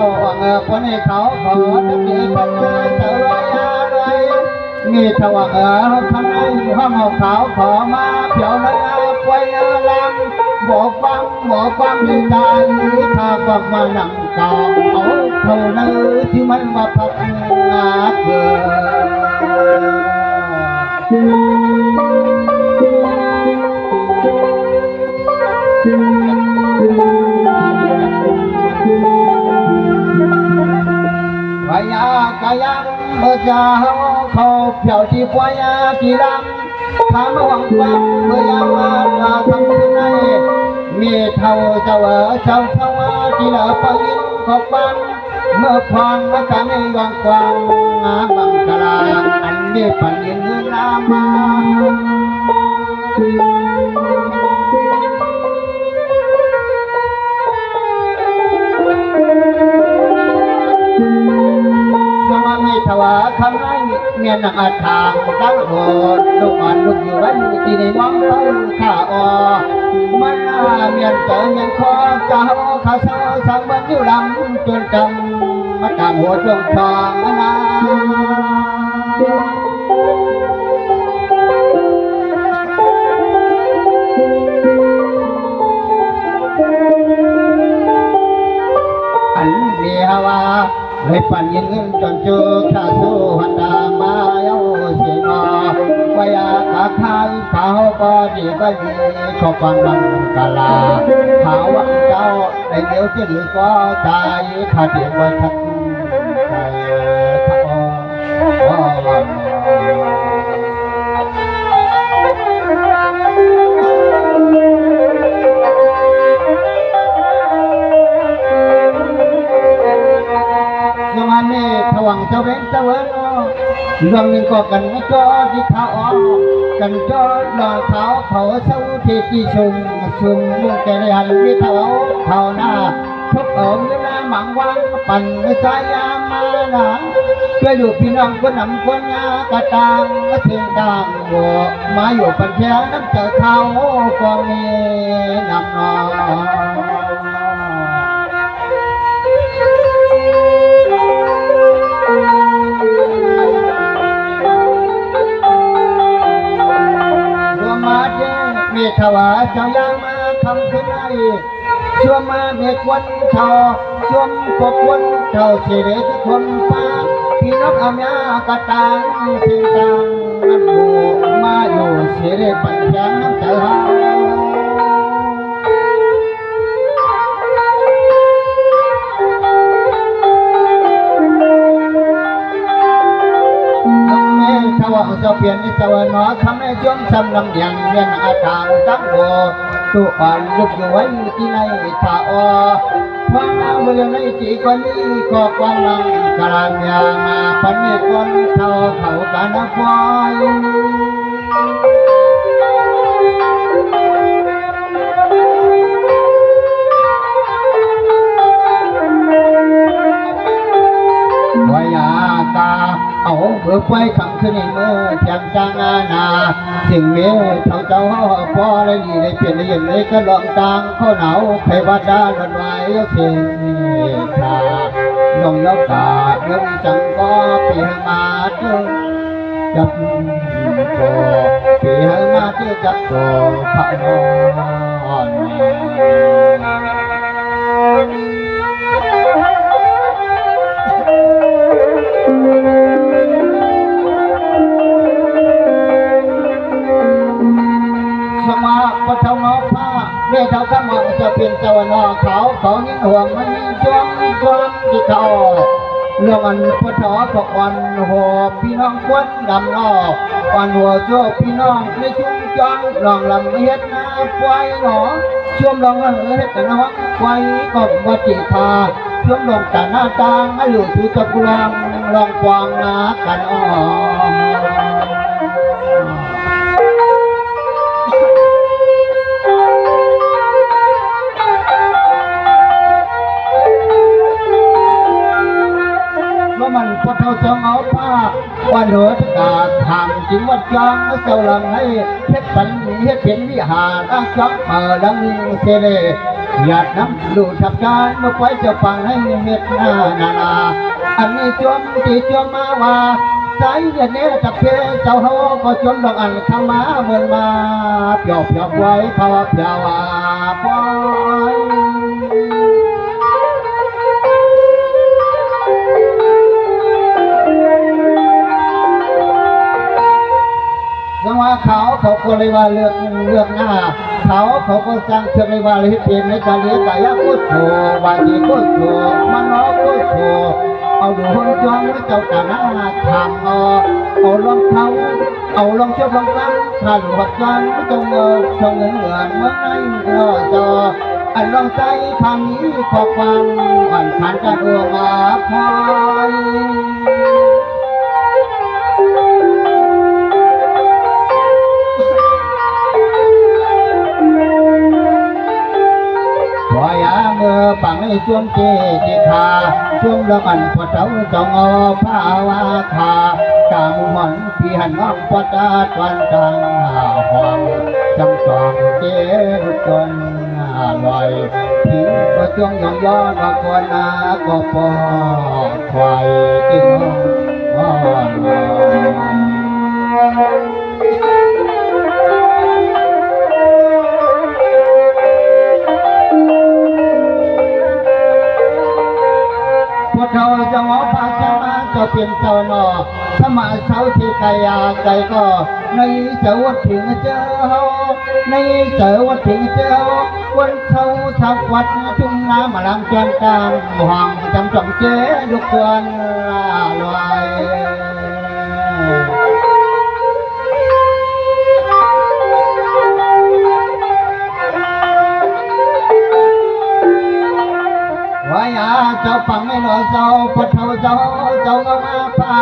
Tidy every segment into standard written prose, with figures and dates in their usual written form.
เขาคนให้เขาขอจะมีคนจะรวยรวยมีทว่าทำไมห้องเขาขอมาเพียวเนื้อป่วยเนื้อลำบอกฟังในใจถ้าบอกมาหนังกองเอาเท่านั้นที่มันมาพักเกิดยากายังเมื่อจะเขาเพียวที่ปวยที่ดำทำหวังฟังเมื่อยามมาทำที่ไหนมีเท่าเจ้าที่เหลือไปยินขอบบันเมื่อพรมาทำให้กองกวางบังกลาอันนี้ปัญญาเงินนามาถวาคำนั้นเมียนอาทางตั้งโหดลูกอ่อนลูกอยู่วันที่ในมองเต้าข้าอมันเมียนเจอเมียนคอเจ้าข้าเศร้าสังวันอยู่ลำจนจำมาตามหัวจงทองนาอันเมียว่าเลยปั่นยิงเงินจนเจอข้าสู้หันดามาเย้าเสียนอวายาขาขายเขาก็ดีก็ดีขอฟังบังกาลาหาวังเจ้าได้เดียวจะหรือก็ใจขาดเดียวทักหวังเจ้าเว้นเจ้าเว้นเรื่องหนึ่งก็กันไม่จอที่เขาออกกันจอหลอกเขาเศร้าที่ชุมมุ่งแก่ในหันวิเท่าเขาหน้าทุกเอิงเวลาหมังวังปั่นใจยามาหนาเพื่ออยู่พี่น้องคนนำคนยากระตังเสียงดังบัวมาอยู่ปัญญาน้ำเจอเขากองนี้นำนมีถวาเจ้ายังมาทำขึ้นให้ช่วงมาเด็กวันเท่าช่วงปกวันเท่าเสด็จคนฟ้าพี่น้องอาญากระตังสิ่งต่างนันบูมาอยู่เสด็จปัญญาน้ำเจ้าถ้าว่าเจ้าเปลี่ยนนี่เจ้าหนอทำให้จนจำลำเลียงเรียนอาทางตั้งโบตัวอ่อนลุกอยู่ไว้ที่ในท่าอพระนางเมื่อในจีกว่านี้ก็ความลังกลางยามาพันเมฆวันเท่าเขาการนับไว้วายากาเอาเบื่อไปขังขึ้นในเมื่อแจ่มจางนาสิ่งเมื่อเท่าเจ้าพอได้ดีได้เปลี่ยนได้ยินได้ก็ลองต่างข้อหนาวใครบ้านด้านวันไหวเสียงตาลงยกตาเรื่องจังก็ปีมาเจอจับก็ปีมาเจอจับก็พระนอนพระเจ้าน้องผ้าเมื่อเจ้าข้ามองจะเป็นเจ้านอเขาของยิ่งห่วงมันยิ่งจ้วงที่เขาเรื่องอันพระเจ้าก็อ่อนหัวพี่น้องควนดำนอกอ่อนหัวโจ้พี่น้องในชุ่มจังลองลำเฮ็ดนาไฟหนอช่วงลองเฮ็ดแต่น้องไฟก็มาจีพาช่วงลงแต่หน้าตางให้อยู่ที่ตะกุลองลองกวางนากันอ้อ มันพอเท่าจงเอาผ้าวันหัวตกาทำจริงวันจังเจ้าหลังให้เพชรปันเฮ็ดเป็นวิหารจับมาดังเสด็จ หยาดน้ำดูทับจานเมื่อไว้จะฟังให้เม็ดหน้านาอันนี้จวมที่จวมมาว่าใจเย็นเนี้ยจับเพเจ้าเขาก็จนลองอันข้ามาเหมือนมาเปียบเปียบไว้เขาเปียว่าปล่อยสังว่าเขาก็เลยว่าเลือกหน้าเขาก็สร้างเชือกเลยว่าเลยเปลี่ยนในการเลี้ยงกายกุศลวาจีกุศลมันนอกกุศลเอาดูหุ่นจวงเจ้าตาหน้าทำเอาลองเขาเอาลองเชือกลองตั้งถ้าหลวงจวนจงเงินเมื่อไงจออันลองใจทางนี้ขอความอ่อนผ่านการอ้วมาพอยเมื่อปังในช่วงเจติคาช่วงละมันพอเจ้าจงภาวาคากามุหันพี่หันน้องพอตาตวันจังหอมจำจองเจรุจนลอยพี่ก็จงยองย้อนก็ควรนาก็พอควายติ้งอ้อนเราจะงอพาจะมาจะเป็นเจ้าหนอสมัยเช้าที่กายาใจก็ในเจ้าวัดถึงเจ้าในเจ้าวัดถึงเจ้าวันเช้าทักวัดทุ่งน้ำมาลังจวนกลางห่างจำจำเจ้ลูกควรลอยวายาเจ้าปังไม่หล่อเจ้าพอเท่าเจ้าเงามาผ้า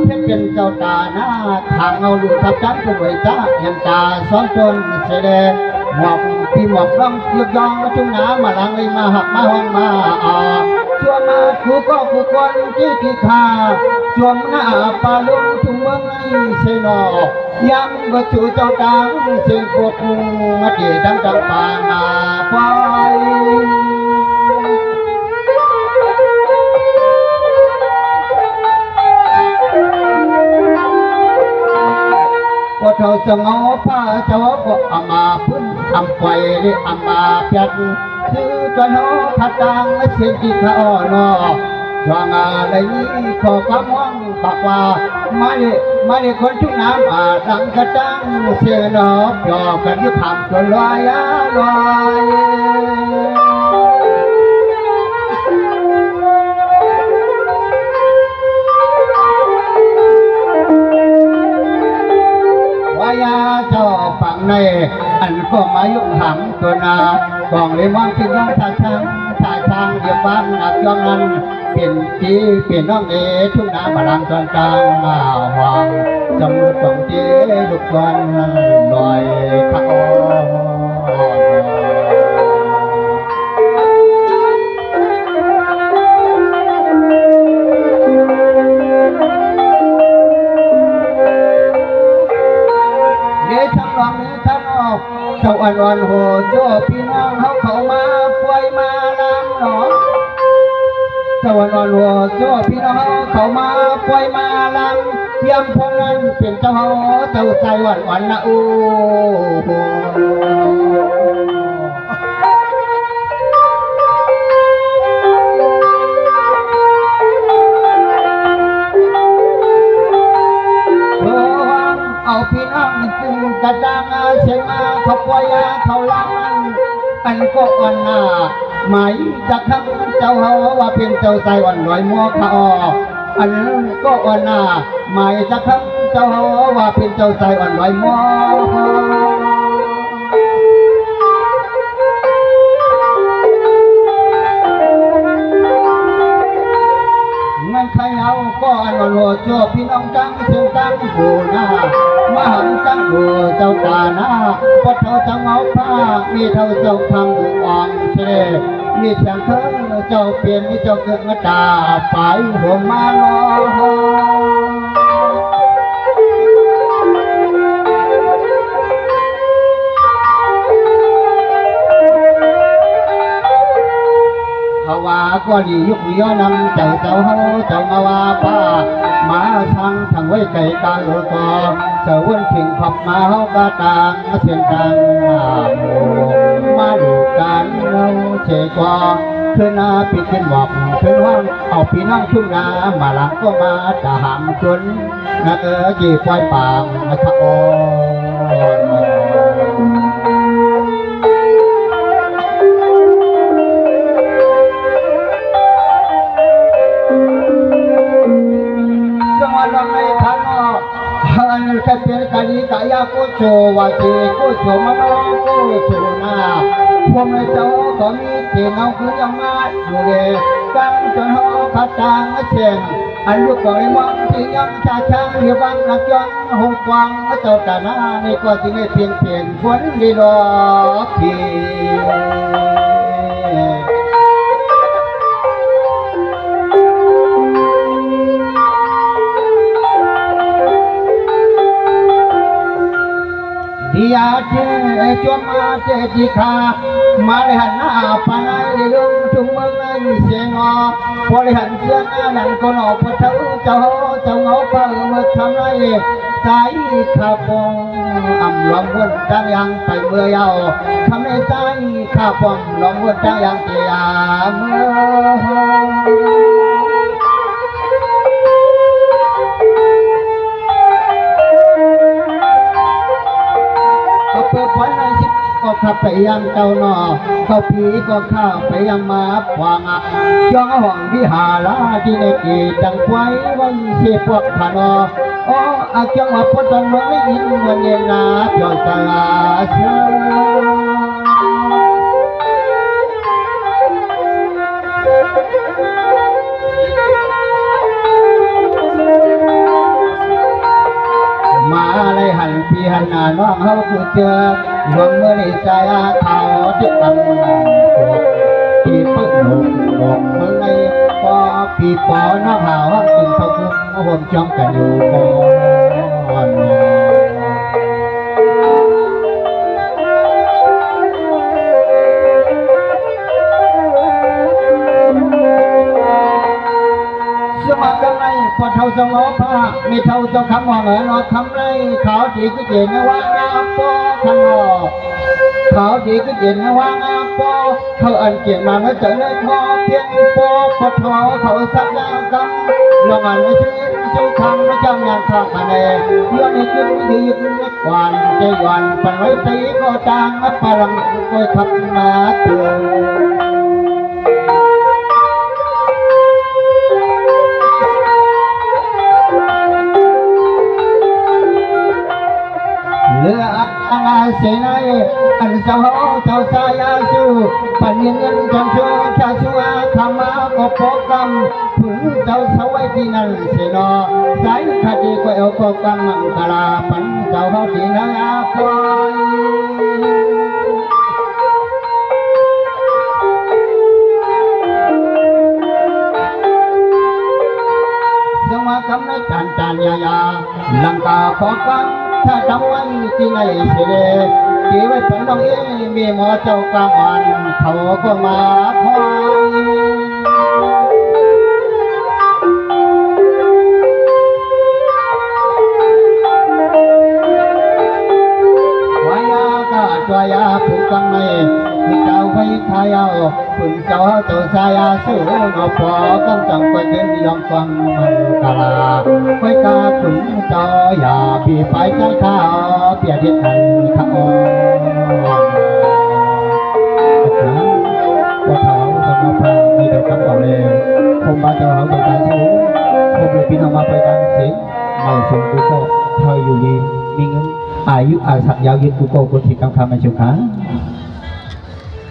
เพชรเป็นเจ้าตาหน้าทางเงาลูกทับจันผู้ไว้จ้าเห็นตาสองคนเสด็จหมอกพี่หมอกร้องยกยองทุ่งน้ำมาลังเลยมาหักมาห้องมาชัวมาคู่ก็คู่คนที่ขาชัวมหน้าปลาลุงทุ่งเมืองไอ้เสนอยังบ่จูเจ้าดังเสียงปวดมาดีดังป่านาปอยว่าเราจะงอผ้าเจ้าก็อามาพื้นอำไฟหรืออามาเปียกคือจะนอขัดดังเสียงที่ข้านอช่วงอะไรนี้ขอความหวังปากว่าไม่ได้คนทุกน้ำดังกระดังเสียนอกยอกันยุคำจนลอยลอยวายาเจ้าปังในอันก็มายุหังตัวนาบองเลยมองที่น้องท่าทางเดียวบ้านนักยองนั้นเปลี่ยนจีเปลี่ยนน้องเอทุกนาบาลังตอนกลางหวังจำตรงจีทุกวันหน่อยข้าเจ้าอันโหโจ้พี่น้องเขามาป่วยมาลำหนอเจ้าอันโหโจ้พี่น้องเขามาป่วยมาลำเพียงพงนั้นเป็นเจ้าใจวันนะอูเอาพี่น้องจึงกระดังเสียมาเขาปวยเขาลังอันก็อ่อนหน้าหมายจะทำเจ้าว่าเป็นเจ้าใจอ่อนลอยมัวเขาอันก็อ่อนหน้าหมายจะทำเจ้าว่าเป็นเจ้าใจอ่อนลอยมัวงั้นใครเอาก็อันโหดโจ้พี่น้องจังเสียงตั้งบูหน้ามาหันจังบูเจ้าตาหน้าพอเท่าจังเอาผ้ามีเท่าเจ้าทำอ่อนเสด็จมีเสียงเธอเจ้าเปลี่ยนมีเจ้าเกิดมาตาไปหัวมาลอ ก็ดียุกย้อนำเจ้าเจ้าเฮาเจ้ามาว่าป้ามาทางทางไว้ไก่กาโลกอเจ้าวันเพ่งขับมาเฮากาตางเสียงดังมาดูกันเราเชกว่าขึ้นนาปีขึ้นบอกขึ้นว่างเอาพี่น้องทุ่งนามาหลังก็มาตาหามจนนักจีปล่อยปางนะครับโอเป็นกาลีกายาโกโชวาจีโกโชมโนโกโชนาพวกเจ้าก็มีเที่ยวคือยังมาดูเด็กกันจนหัวพัดจางเชียงอันลูกก็ไม่มองที่ยังชาช้างเรียบังนักย้อนหงกวางเจ้าตาหน้านี่ก็จึงให้เพียงเพียงฝนดีรอพี่ยาเจจวมาเจจิคามาเลหันหน้าปานายเรื่องจุ่มเมืองในเสียงอพอเลหันเสียงนั่นก็นอพระเจ้าเจ้าเงาเปิดมาทำไรใจข้าพงอ่ำลองวนจังยังไปเมื่อยาวทำในใจข้าพงลองวนจังยังเจียเมื่อเปิดวันในสิบก็ขับไปยังเจ้าหนอเขาผีก็ข้าไปยังมาขวางย่องห่วงวิหาราที่ในกีดังไว้วันเสียพวกขานออ๋ออาจังหวะพอตอนเมื่อไม่ยินวันเย็นนาเจ้าตาเชื่อมาเลยหันพี่หันหน้าน้องเขาคือเจอหลวงเมื่อในใจเขาที่ตั้งตัวที่พึ่งหนุ่มบอกเมื่อไงพอพี่ปอน้องหาวจึงเขาคุ้มห่วงจ้องกันอยู่ก่อนพอเท่าสมอผ้ามีเท่าเจ้าคำว่าเหมือนคำไรขาวสีก็เย็นว่างาปอขันหอขาวสีก็เย็นว่างาปอเขาอันเกี่ยงมาเมื่อเจอเลยคอเพียงปอพอทอเขาสักยางกำลงอันไม่ชื่นชื่อคำไม่จำยังข้ามาเนยย้อนให้ขึ้นยืนเล็กวันใจวันปันไว้ตีก็จางพลังก็ขับมาเตือนเลืออาเสนาอันเจ้าเจ้าสายาสูปัญญาเงินจอมชัวชาชัวธรรมะก็พกำถึงเจ้าสวัยที่นั่นเสนาสายคดีก็เอาก็กำมังกลาปันเจ้าเขาที่นั่งอาปอยสมาคำในจานยายาลังกาพกำถ้าจำไว้ที่ไหนเสียที่ไว้เป็นน้องเอ๋มีหมอเจ้ากลางวันเขาก็มาคอยวายากาตัวยาผูกกันไม่ที่เจ้าไว้ทายเอาคุณเจ้าเจ้าสายาสู้นอพอกำจังไปเดินยองฟังมันกาลาไว้กาคุณเจ้าอย่าพี่ไปใจข้าเปียดิฉันข้าอ่อนก็เท้าสมภารมีเดียวกับเอาเลยคงมาเจ้าเขาตัวตาสู้คงเลยพี่น้องมาไปกันเสียงไม่สมกูก็เธออยู่ดีมีเงินอายุอาศักยาวยืนกูก็คนที่กำคำมาเชียวขา